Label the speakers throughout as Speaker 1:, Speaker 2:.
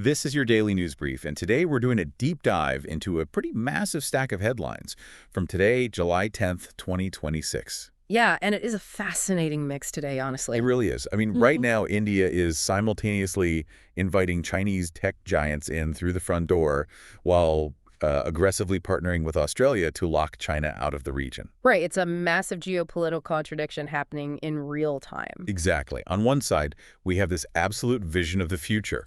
Speaker 1: This is your daily news brief, and today we're doing a deep dive into a pretty massive stack of headlines from today, July 10th, 2026.
Speaker 2: Yeah, and it is a fascinating mix today,
Speaker 1: It
Speaker 2: honestly.
Speaker 1: really is. I mean, right now, India is simultaneously inviting Chinese tech giants in through the front door while aggressively partnering with Australia to lock China out of the region.
Speaker 2: Right, it's a massive geopolitical contradiction happening in real time.
Speaker 1: Exactly. On one side, we have this absolute vision of the future.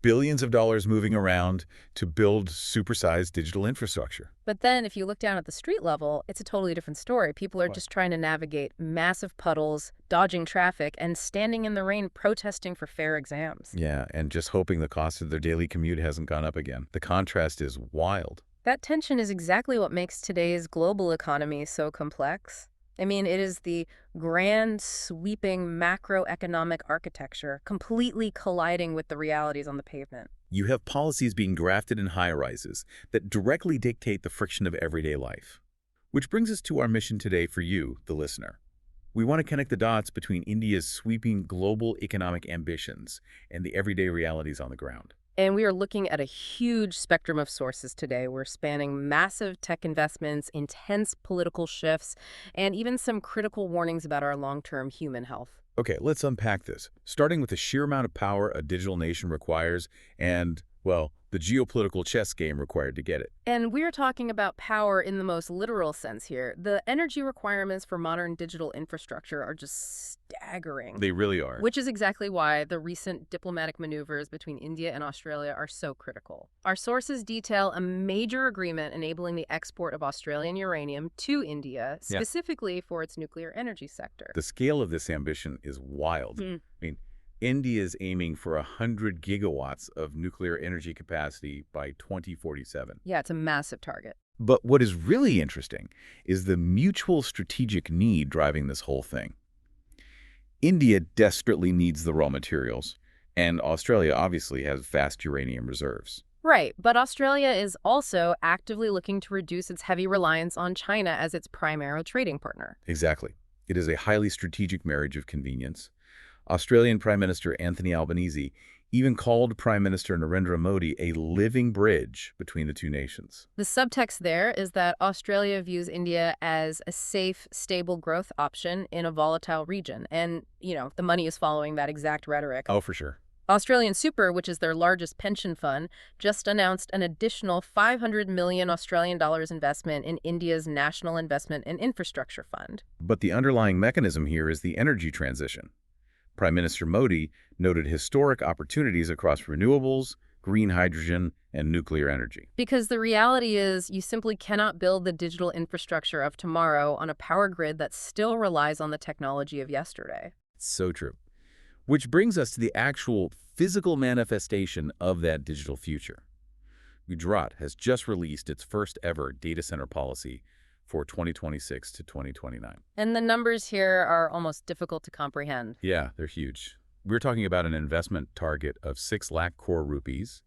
Speaker 1: Billions of dollars moving around to build supersized digital infrastructure.
Speaker 2: But then if you look down at the street level, it's a totally different story. People are
Speaker 1: What?
Speaker 2: just trying to navigate massive puddles, dodging traffic, and standing in the rain protesting for fair exams.
Speaker 1: Yeah, and just hoping the cost of their daily commute hasn't gone up again. The contrast is wild.
Speaker 2: That tension is exactly what makes today's global economy so complex. I mean, it is the grand, sweeping macroeconomic architecture completely colliding with the realities on the pavement.
Speaker 1: You have policies being drafted in high-rises that directly dictate the friction of everyday life. Which brings us to our mission today for you, the listener. We want to connect the dots between India's sweeping global economic ambitions and the everyday realities on the ground.
Speaker 2: And we are looking at a huge spectrum of sources today. We're spanning massive tech investments, intense political shifts, and even some critical warnings about our long-term human health.
Speaker 1: Okay, let's unpack this, starting with the sheer amount of power a digital nation requires and, well, the geopolitical chess game required to get it.
Speaker 2: And we're talking about power in the most literal sense here. The energy requirements for modern digital infrastructure are just staggering.
Speaker 1: They really are.
Speaker 2: Which is exactly why the recent diplomatic maneuvers between India and Australia are so critical. Our sources detail a major agreement enabling the export of Australian uranium to India,
Speaker 1: Yeah.
Speaker 2: specifically for its nuclear energy sector.
Speaker 1: The scale of this ambition is wild. I mean, India is aiming for 100 gigawatts of nuclear energy capacity by 2047.
Speaker 2: Yeah, it's a massive target.
Speaker 1: But what is really interesting is the mutual strategic need driving this whole thing. India desperately needs the raw materials, and Australia obviously has vast uranium reserves.
Speaker 2: Right, but Australia is also actively looking to reduce its heavy reliance on China as its primary trading partner.
Speaker 1: Exactly. It is a highly strategic marriage of convenience. Australian Prime Minister Anthony Albanese even called Prime Minister Narendra Modi a living bridge between the two nations.
Speaker 2: The subtext there is that Australia views India as a safe, stable growth option in a volatile region. And, the money is following that exact rhetoric.
Speaker 1: Oh, for sure.
Speaker 2: Australian Super, which is their largest pension fund, just announced an additional 500 million Australian dollars investment in India's National Investment and Infrastructure Fund.
Speaker 1: But the underlying mechanism here is the energy transition. Prime Minister Modi noted historic opportunities across renewables, green hydrogen, and nuclear energy.
Speaker 2: Because the reality is you simply cannot build the digital infrastructure of tomorrow on a power grid that still relies on the technology of yesterday.
Speaker 1: So true. Which brings us to the actual physical manifestation of that digital future. Gujarat has just released its first ever data center policy for 2026 to 2029.
Speaker 2: And the numbers here are almost difficult to comprehend.
Speaker 1: Yeah, they're huge. We're talking about an investment target of 6 lakh crore rupees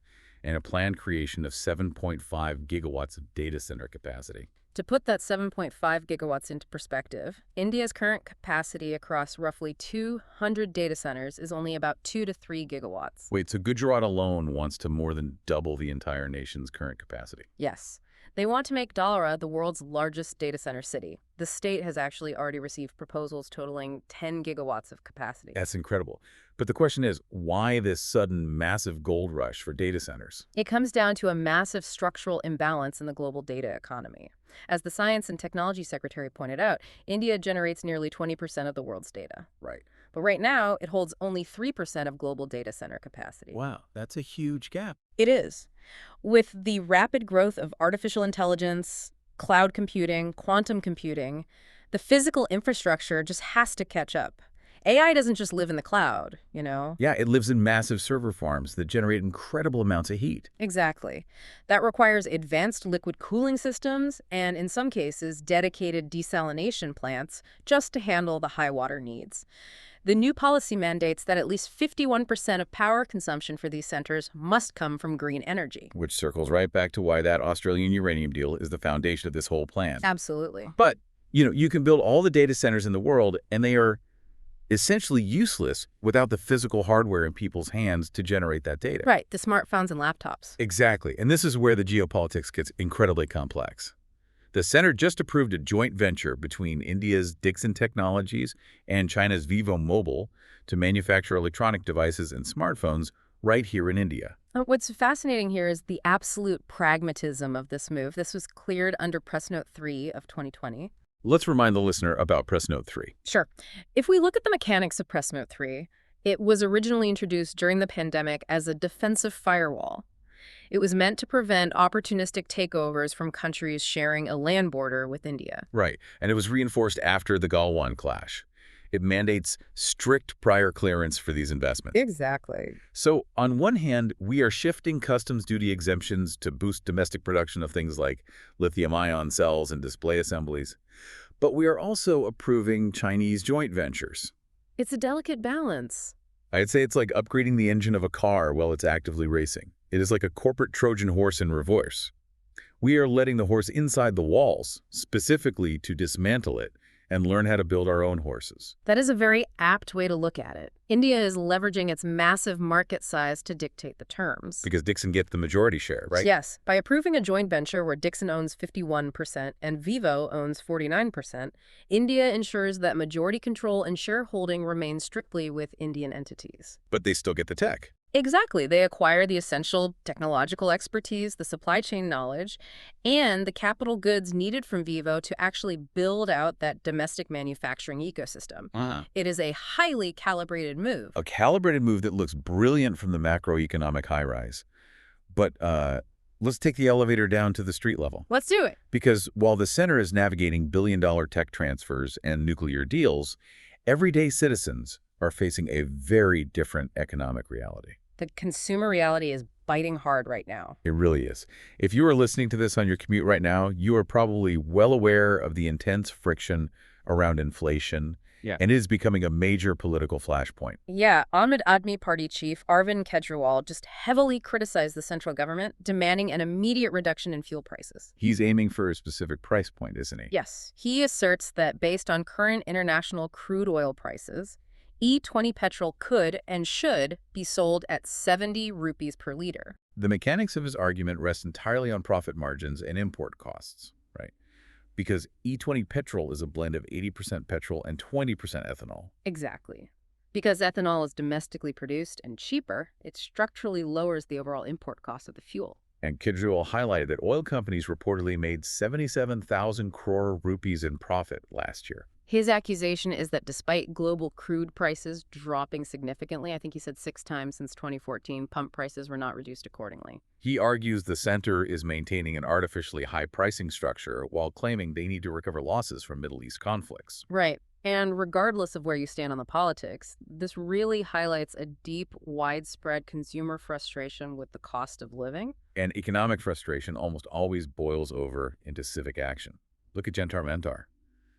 Speaker 1: and a planned creation of 7.5 gigawatts of data center capacity.
Speaker 2: To put that 7.5 gigawatts into perspective, India's current capacity across roughly 200 data centers is only about 2 to 3 gigawatts.
Speaker 1: Wait, so Gujarat alone wants to more than double the entire nation's current capacity?
Speaker 2: Yes. They want to make Dhalara the world's largest data center city. The state has actually already received proposals totaling 10 gigawatts of capacity.
Speaker 1: That's incredible. But the question is, why this sudden massive gold rush for data centers?
Speaker 2: It comes down to a massive structural imbalance in the global data economy. As the Science and Technology Secretary pointed out, India generates nearly 20% of the world's data.
Speaker 1: Right.
Speaker 2: But right now, it holds only 3% of global data center capacity.
Speaker 1: Wow, that's a huge gap.
Speaker 2: It is. With the rapid growth of artificial intelligence, cloud computing, quantum computing, the physical infrastructure just has to catch up. AI doesn't just live in the cloud,
Speaker 1: Yeah, it lives in massive server farms that generate incredible amounts of heat.
Speaker 2: Exactly. That requires advanced liquid cooling systems and, in some cases, dedicated desalination plants just to handle the high water needs. The new policy mandates that at least 51% of power consumption for these centers must come from green energy.
Speaker 1: Which circles right back to why that Australian uranium deal is the foundation of this whole plan.
Speaker 2: Absolutely.
Speaker 1: But, you can build all the data centers in the world, and they are essentially useless without the physical hardware in people's hands to generate that data.
Speaker 2: Right, the smartphones and laptops.
Speaker 1: Exactly. And this is where the geopolitics gets incredibly complex. The center just approved a joint venture between India's Dixon Technologies and China's Vivo Mobile to manufacture electronic devices and smartphones right here in India.
Speaker 2: What's fascinating here is the absolute pragmatism of this move. This was cleared under Press Note 3 of 2020.
Speaker 1: Let's remind the listener about Press Note 3.
Speaker 2: Sure. If we look at the mechanics of Press Note 3, it was originally introduced during the pandemic as a defensive firewall. It was meant to prevent opportunistic takeovers from countries sharing a land border with India.
Speaker 1: Right, and it was reinforced after the Galwan clash. It mandates strict prior clearance for these investments.
Speaker 2: Exactly.
Speaker 1: So, on one hand, we are shifting customs duty exemptions to boost domestic production of things like lithium-ion cells and display assemblies. But we are also approving Chinese joint ventures.
Speaker 2: It's a delicate balance.
Speaker 1: I'd say it's like upgrading the engine of a car while it's actively racing. It is like a corporate Trojan horse in reverse. We are letting the horse inside the walls, specifically to dismantle it and learn how to build our own horses.
Speaker 2: That is a very apt way to look at it. India is leveraging its massive market size to dictate the terms.
Speaker 1: Because Dixon gets the majority share, right?
Speaker 2: Yes. By approving a joint venture where Dixon owns 51% and Vivo owns 49%, India ensures that majority control and shareholding remain strictly with Indian entities.
Speaker 1: But they still get the tech.
Speaker 2: Exactly. They acquire the essential technological expertise, the supply chain knowledge, and the capital goods needed from Vivo to actually build out that domestic manufacturing ecosystem. It is a highly calibrated move.
Speaker 1: A calibrated move that looks brilliant from the macroeconomic high-rise. But let's take the elevator down to the street level.
Speaker 2: Let's do it.
Speaker 1: Because while the center is navigating billion-dollar tech transfers and nuclear deals, everyday citizens are facing a very different economic reality.
Speaker 2: The consumer reality is biting hard right now.
Speaker 1: It really is. If you are listening to this on your commute right now, you are probably well aware of the intense friction around inflation, and it is becoming a major political flashpoint.
Speaker 2: Yeah, Aam Aadmi Party chief Arvind Kejriwal just heavily criticized the central government, demanding an immediate reduction in fuel prices.
Speaker 1: He's aiming for a specific price point, isn't he?
Speaker 2: Yes. He asserts that based on current international crude oil prices, E20 petrol could and should be sold at 70 rupees per liter.
Speaker 1: The mechanics of his argument rest entirely on profit margins and import costs, right? Because E20 petrol is a blend of 80% petrol and 20% ethanol.
Speaker 2: Exactly. Because ethanol is domestically produced and cheaper, it structurally lowers the overall import cost of the fuel.
Speaker 1: And Kejriwal highlighted that oil companies reportedly made 77,000 crore rupees in profit last year.
Speaker 2: His accusation is that despite global crude prices dropping significantly, I think he said 6 times since 2014, pump prices were not reduced accordingly.
Speaker 1: He argues the center is maintaining an artificially high pricing structure while claiming they need to recover losses from Middle East conflicts.
Speaker 2: Right. And regardless of where you stand on the politics, this really highlights a deep, widespread consumer frustration with the cost of living.
Speaker 1: And economic frustration almost always boils over into civic action. Look at Jantar Mantar.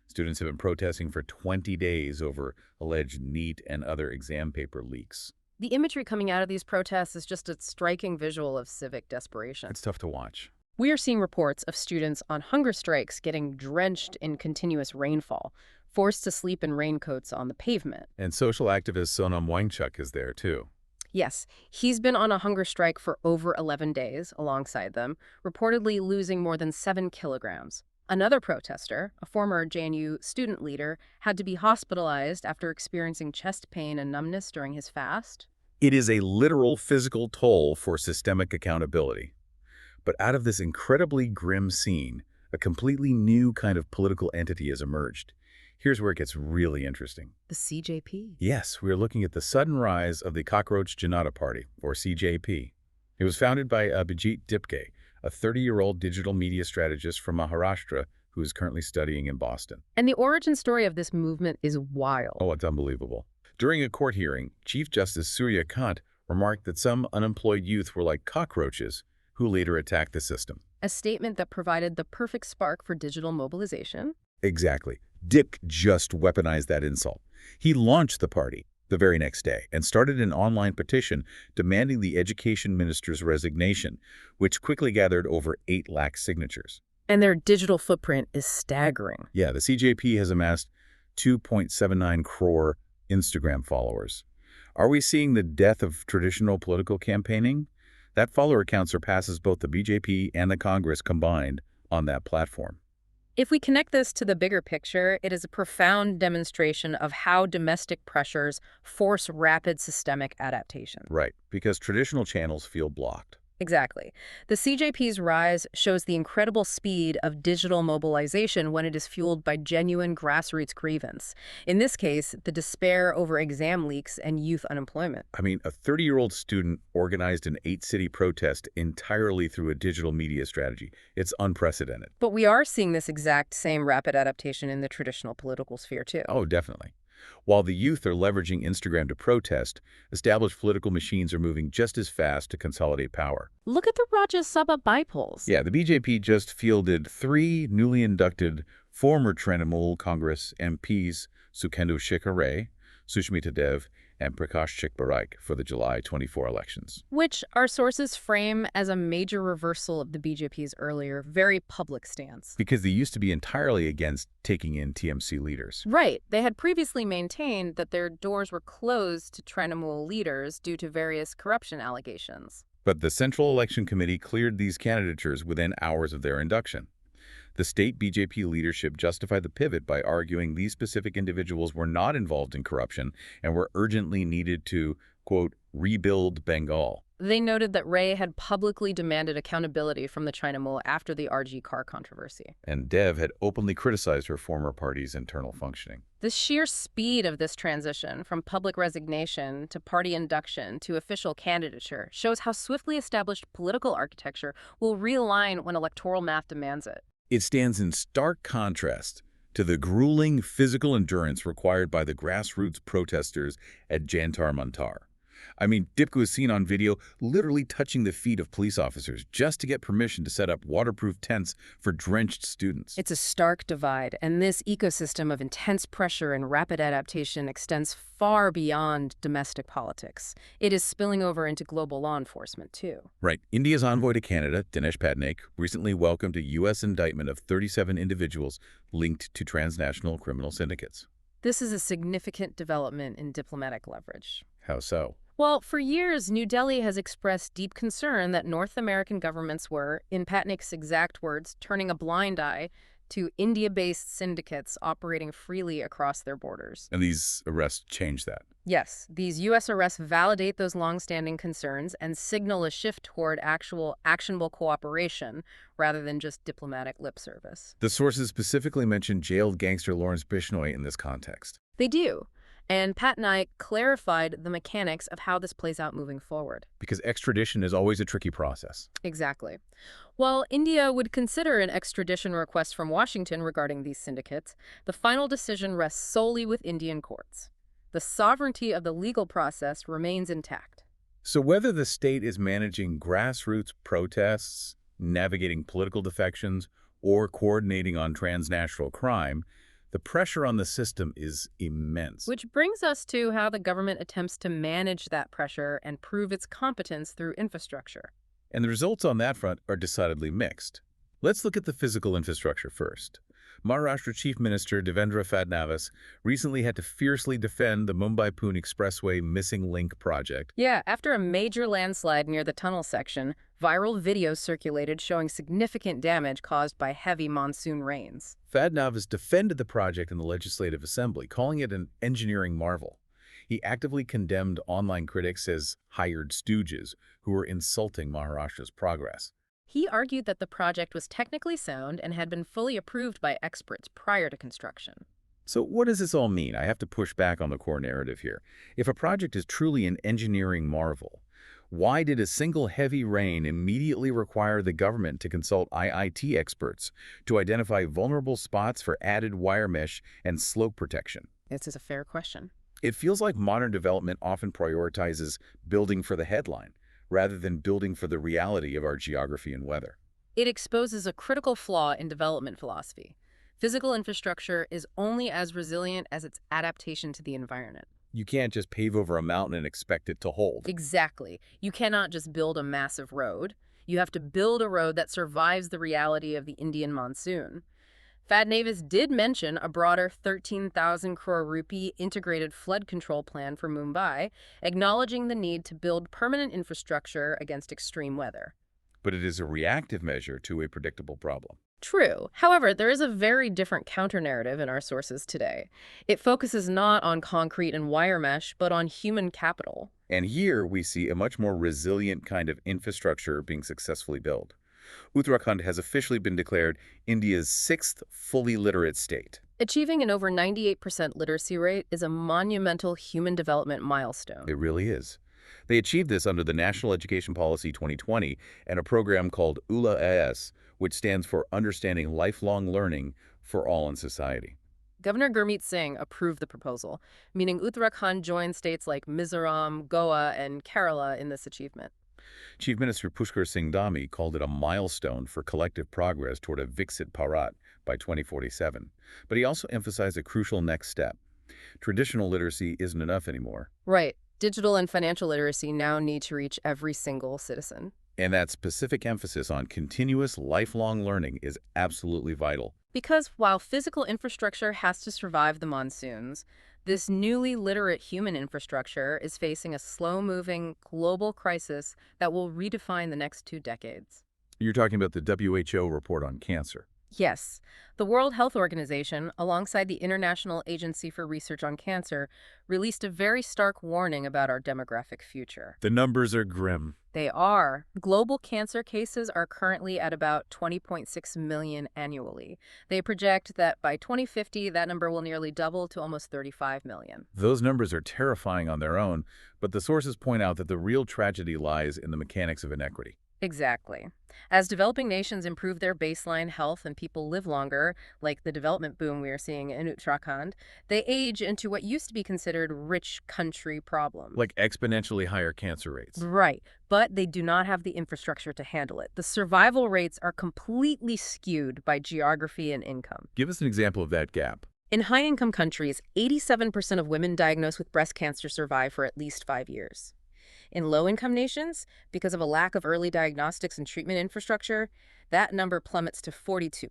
Speaker 1: Students have been protesting for 20 days over alleged NEET and other exam paper leaks.
Speaker 2: The imagery coming out of these protests is just a striking visual of civic desperation.
Speaker 1: It's tough to watch.
Speaker 2: We are seeing reports of students on hunger strikes getting drenched in continuous rainfall, forced to sleep in raincoats on the pavement.
Speaker 1: And social activist Sonam Wangchuk is there, too.
Speaker 2: Yes, he's been on a hunger strike for over 11 days alongside them, reportedly losing more than 7 kilograms. Another protester, a former JNU student leader, had to be hospitalized after experiencing chest pain and numbness during his fast.
Speaker 1: It is a literal physical toll for systemic accountability. But out of this incredibly grim scene, a completely new kind of political entity has emerged. Here's where it gets really interesting.
Speaker 2: The CJP.
Speaker 1: Yes, we are looking at the sudden rise of the Cockroach Janata Party, or CJP. It was founded by Abhijit Dipke, a 30-year-old digital media strategist from Maharashtra who is currently studying in Boston.
Speaker 2: And the origin story of this movement is wild.
Speaker 1: Oh, it's unbelievable. During a court hearing, Chief Justice Surya Kant remarked that some unemployed youth were like cockroaches who later attacked the system.
Speaker 2: A statement that provided the perfect spark for digital mobilization.
Speaker 1: Exactly. Dip just weaponized that insult. He launched the party the very next day and started an online petition demanding the education minister's resignation, which quickly gathered over 8 lakh signatures.
Speaker 2: And their digital footprint is staggering.
Speaker 1: Yeah, the CJP has amassed 2.79 crore Instagram followers. Are we seeing the death of traditional political campaigning? That follower count surpasses both the BJP and the Congress combined on that platform.
Speaker 2: If we connect this to the bigger picture, it is a profound demonstration of how domestic pressures force rapid systemic adaptation.
Speaker 1: Right, because traditional channels feel blocked.
Speaker 2: Exactly. The CJP's rise shows the incredible speed of digital mobilization when it is fueled by genuine grassroots grievance. In this case, the despair over exam leaks and youth unemployment.
Speaker 1: I mean, a 30-year-old student organized an 8-city protest entirely through a digital media strategy. It's unprecedented.
Speaker 2: But we are seeing this exact same rapid adaptation in the traditional political sphere, too.
Speaker 1: Oh, definitely. While the youth are leveraging Instagram to protest, established political machines are moving just as fast to consolidate power.
Speaker 2: Look at the Rajya Sabha bypolls.
Speaker 1: Yeah, the BJP just fielded 3 newly inducted former Trinamool Congress MPs, Sukhendu Shekhar Ray, Sushmita Dev, and Prakash Chikbaraik for the July 24 elections.
Speaker 2: Which our sources frame as a major reversal of the BJP's earlier, very public stance.
Speaker 1: Because they used to be entirely against taking in TMC leaders.
Speaker 2: Right. They had previously maintained that their doors were closed to Trinamool leaders due to various corruption allegations.
Speaker 1: But the Central Election Committee cleared these candidatures within hours of their induction. The state BJP leadership justified the pivot by arguing these specific individuals were not involved in corruption and were urgently needed to, quote, rebuild Bengal.
Speaker 2: They noted that Ray had publicly demanded accountability from the Trinamool after the RG car controversy.
Speaker 1: And Dev had openly criticized her former party's internal functioning.
Speaker 2: The sheer speed of this transition from public resignation to party induction to official candidature shows how swiftly established political architecture will realign when electoral math demands it.
Speaker 1: It stands in stark contrast to the grueling physical endurance required by the grassroots protesters at Jantar Mantar. I mean, Dipko was seen on video literally touching the feet of police officers just to get permission to set up waterproof tents for drenched students.
Speaker 2: It's a stark divide, and this ecosystem of intense pressure and rapid adaptation extends far beyond domestic politics. It is spilling over into global law enforcement, too.
Speaker 1: Right. India's envoy to Canada, Dinesh Patnaik, recently welcomed a U.S. indictment of 37 individuals linked to transnational criminal syndicates.
Speaker 2: This is a significant development in diplomatic leverage.
Speaker 1: How so?
Speaker 2: Well, for years, New Delhi has expressed deep concern that North American governments were, in Patnaik's exact words, turning a blind eye to India-based syndicates operating freely across their borders.
Speaker 1: And these arrests change that.
Speaker 2: Yes, these U.S. arrests validate those longstanding concerns and signal a shift toward actual actionable cooperation rather than just diplomatic lip service.
Speaker 1: The sources specifically mention jailed gangster Lawrence Bishnoi in this context.
Speaker 2: They do. And Patnaik clarified the mechanics of how this plays out moving forward.
Speaker 1: Because extradition is always a tricky process.
Speaker 2: Exactly. While India would consider an extradition request from Washington regarding these syndicates, the final decision rests solely with Indian courts. The sovereignty of the legal process remains intact.
Speaker 1: So whether the state is managing grassroots protests, navigating political defections, or coordinating on transnational crime, the pressure on the system is immense.
Speaker 2: Which brings us to how the government attempts to manage that pressure and prove its competence through infrastructure.
Speaker 1: And the results on that front are decidedly mixed. Let's look at the physical infrastructure first. Maharashtra Chief Minister Devendra Fadnavis recently had to fiercely defend the Mumbai-Pune Expressway missing link project.
Speaker 2: Yeah, after a major landslide near the tunnel section, viral videos circulated showing significant damage caused by heavy monsoon rains.
Speaker 1: Fadnavis defended the project in the Legislative Assembly, calling it an engineering marvel. He actively condemned online critics as hired stooges who were insulting Maharashtra's progress.
Speaker 2: He argued that the project was technically sound and had been fully approved by experts prior to construction.
Speaker 1: So what does this all mean? I have to push back on the core narrative here. If a project is truly an engineering marvel, why did a single heavy rain immediately require the government to consult IIT experts to identify vulnerable spots for added wire mesh and slope protection?
Speaker 2: This is a fair question.
Speaker 1: It feels like modern development often prioritizes building for the headline, rather than building for the reality of our geography and weather.
Speaker 2: It exposes a critical flaw in development philosophy. Physical infrastructure is only as resilient as its adaptation to the environment.
Speaker 1: You can't just pave over a mountain and expect it to hold.
Speaker 2: Exactly. You cannot just build a massive road. You have to build a road that survives the reality of the Indian monsoon. Fadnavis did mention a broader 13,000 crore rupee integrated flood control plan for Mumbai, acknowledging the need to build permanent infrastructure against extreme weather.
Speaker 1: But it is a reactive measure to a predictable problem.
Speaker 2: True. However, there is a very different counter-narrative in our sources today. It focuses not on concrete and wire mesh, but on human capital.
Speaker 1: And here we see a much more resilient kind of infrastructure being successfully built. Uttarakhand has officially been declared India's sixth fully literate state.
Speaker 2: Achieving an over 98% literacy rate is a monumental human development milestone.
Speaker 1: It really is. They achieved this under the National Education Policy 2020 and a program called ULA-AS, which stands for Understanding Lifelong Learning for All in Society.
Speaker 2: Governor Gurmeet Singh approved the proposal, meaning Uttarakhand joined states like Mizoram, Goa, and Kerala in this achievement.
Speaker 1: Chief Minister Pushkar Singh Dhami called it a milestone for collective progress toward a Viksit Bharat by 2047. But he also emphasized a crucial next step. Traditional literacy isn't enough anymore.
Speaker 2: Right. Digital and financial literacy now need to reach every single citizen.
Speaker 1: And that specific emphasis on continuous lifelong learning is absolutely vital.
Speaker 2: Because while physical infrastructure has to survive the monsoons, this newly literate human infrastructure is facing a slow-moving global crisis that will redefine the next 2 decades.
Speaker 1: You're talking about the WHO report on cancer.
Speaker 2: Yes, the World Health Organization, alongside the International Agency for Research on Cancer, released a very stark warning about our demographic future.
Speaker 1: The numbers are grim.
Speaker 2: They are. Global cancer cases are currently at about 20.6 million annually. They project that by 2050, that number will nearly double to almost 35 million.
Speaker 1: Those numbers are terrifying on their own, but the sources point out that the real tragedy lies in the mechanics of inequity.
Speaker 2: Exactly. As developing nations improve their baseline health and people live longer, like the development boom we are seeing in Uttarakhand, they age into what used to be considered rich country problems.
Speaker 1: Like exponentially higher cancer rates.
Speaker 2: Right, but they do not have the infrastructure to handle it. The survival rates are completely skewed by geography and income.
Speaker 1: Give us an example of that gap.
Speaker 2: In high-income countries, 87% of women diagnosed with breast cancer survive for at least 5 years. In low-income nations, because of a lack of early diagnostics and treatment infrastructure, that number plummets to 42%.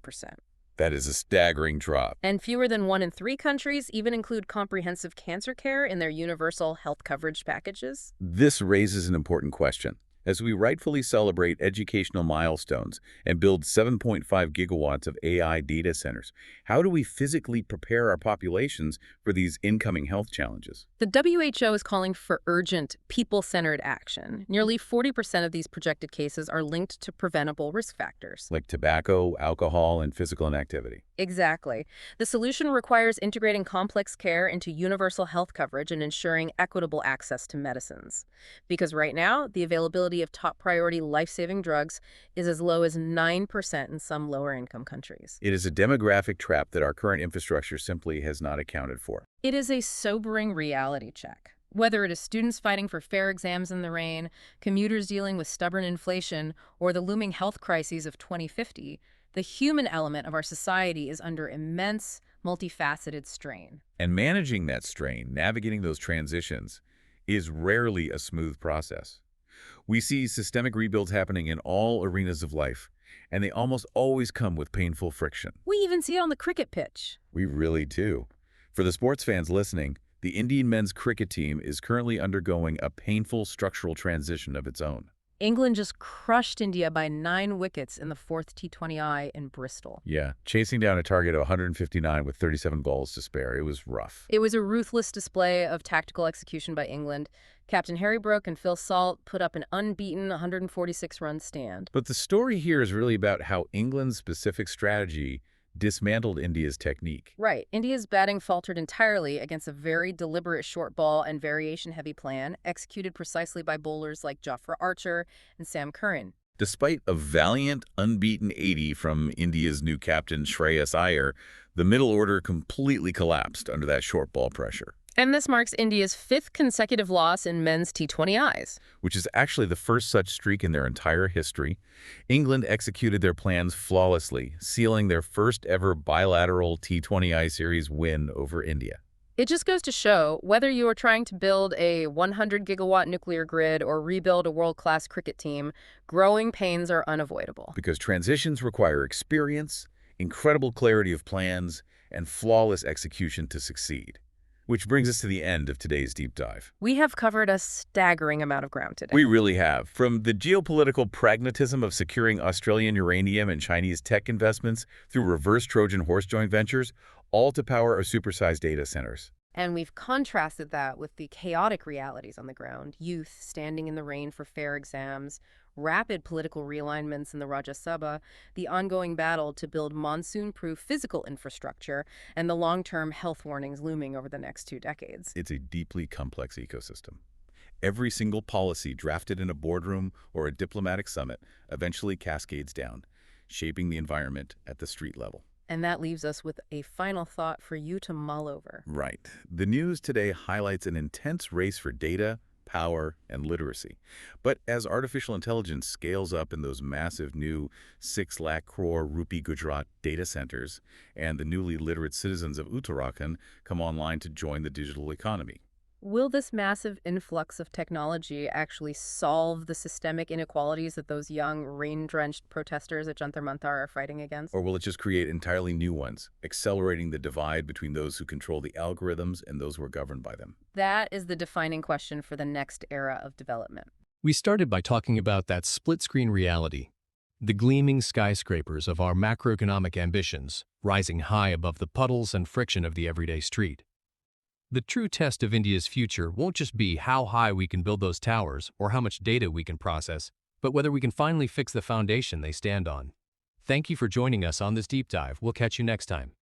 Speaker 1: That is a staggering drop.
Speaker 2: And fewer than 1 in 3 countries even include comprehensive cancer care in their universal health coverage packages.
Speaker 1: This raises an important question. As we rightfully celebrate educational milestones and build 7.5 gigawatts of AI data centers, how do we physically prepare our populations for these incoming health challenges?
Speaker 2: The WHO is calling for urgent, people-centered action. Nearly 40% of these projected cases are linked to preventable risk factors.
Speaker 1: Like tobacco, alcohol, and physical inactivity.
Speaker 2: Exactly. The solution requires integrating complex care into universal health coverage and ensuring equitable access to medicines. Because right now, the availability of top priority life-saving drugs is as low as 9% in some lower-income countries.
Speaker 1: It is a demographic trap that our current infrastructure simply has not accounted for.
Speaker 2: It is a sobering reality check. Whether it is students fighting for fair exams in the rain, commuters dealing with stubborn inflation, or the looming health crises of 2050, the human element of our society is under immense, multifaceted strain.
Speaker 1: And managing that strain, navigating those transitions, is rarely a smooth process. We see systemic rebuilds happening in all arenas of life, and they almost always come with painful friction.
Speaker 2: We even see it on the cricket pitch.
Speaker 1: We really do. For the sports fans listening, the Indian men's cricket team is currently undergoing a painful structural transition of its own.
Speaker 2: England just crushed India by 9 wickets in the 4th T20I in Bristol.
Speaker 1: Yeah, chasing down a target of 159 with 37 balls to spare. It was rough.
Speaker 2: It was a ruthless display of tactical execution by England. Captain Harry Brook and Phil Salt put up an unbeaten 146-run stand.
Speaker 1: But the story here is really about how England's specific strategy dismantled India's technique.
Speaker 2: Right. India's batting faltered entirely against a very deliberate short ball and variation-heavy plan executed precisely by bowlers like Jofra Archer and Sam Curran.
Speaker 1: Despite a valiant, unbeaten 80 from India's new captain Shreyas Iyer, the middle order completely collapsed under that short ball pressure.
Speaker 2: And this marks India's 5th consecutive loss in men's T20Is.
Speaker 1: Which is actually the first such streak in their entire history. England executed their plans flawlessly, sealing their first ever bilateral T20I series win over India.
Speaker 2: It just goes to show, whether you are trying to build a 100-gigawatt nuclear grid or rebuild a world-class cricket team, growing pains are unavoidable.
Speaker 1: Because transitions require experience, incredible clarity of plans, and flawless execution to succeed. Which brings us to the end of today's deep dive.
Speaker 2: We have covered a staggering amount of ground today.
Speaker 1: We really have. From the geopolitical pragmatism of securing Australian uranium and Chinese tech investments through reverse Trojan horse joint ventures, all to power our supersized data centers.
Speaker 2: And we've contrasted that with the chaotic realities on the ground: youth standing in the rain for fair exams, rapid political realignments in the Rajya Sabha, the ongoing battle to build monsoon-proof physical infrastructure, and the long-term health warnings looming over the next 2 decades.
Speaker 1: It's a deeply complex ecosystem. Every single policy drafted in a boardroom or a diplomatic summit eventually cascades down, shaping the environment at the street level.
Speaker 2: And that leaves us with a final thought for you to mull over.
Speaker 1: Right. The news today highlights an intense race for data, power, and literacy. But as artificial intelligence scales up in those massive new 6 lakh crore rupee Gujarat data centers, and the newly literate citizens of Uttarakhand come online to join the digital economy.
Speaker 2: Will this massive influx of technology actually solve the systemic inequalities that those young, rain-drenched protesters at Jantar Mantar are fighting against?
Speaker 1: Or will it just create entirely new ones, accelerating the divide between those who control the algorithms and those who are governed by them?
Speaker 2: That is the defining question for the next era of development.
Speaker 3: We started by talking about that split-screen reality, the gleaming skyscrapers of our macroeconomic ambitions, rising high above the puddles and friction of the everyday street. The true test of India's future won't just be how high we can build those towers or how much data we can process, but whether we can finally fix the foundation they stand on. Thank you for joining us on this deep dive. We'll catch you next time.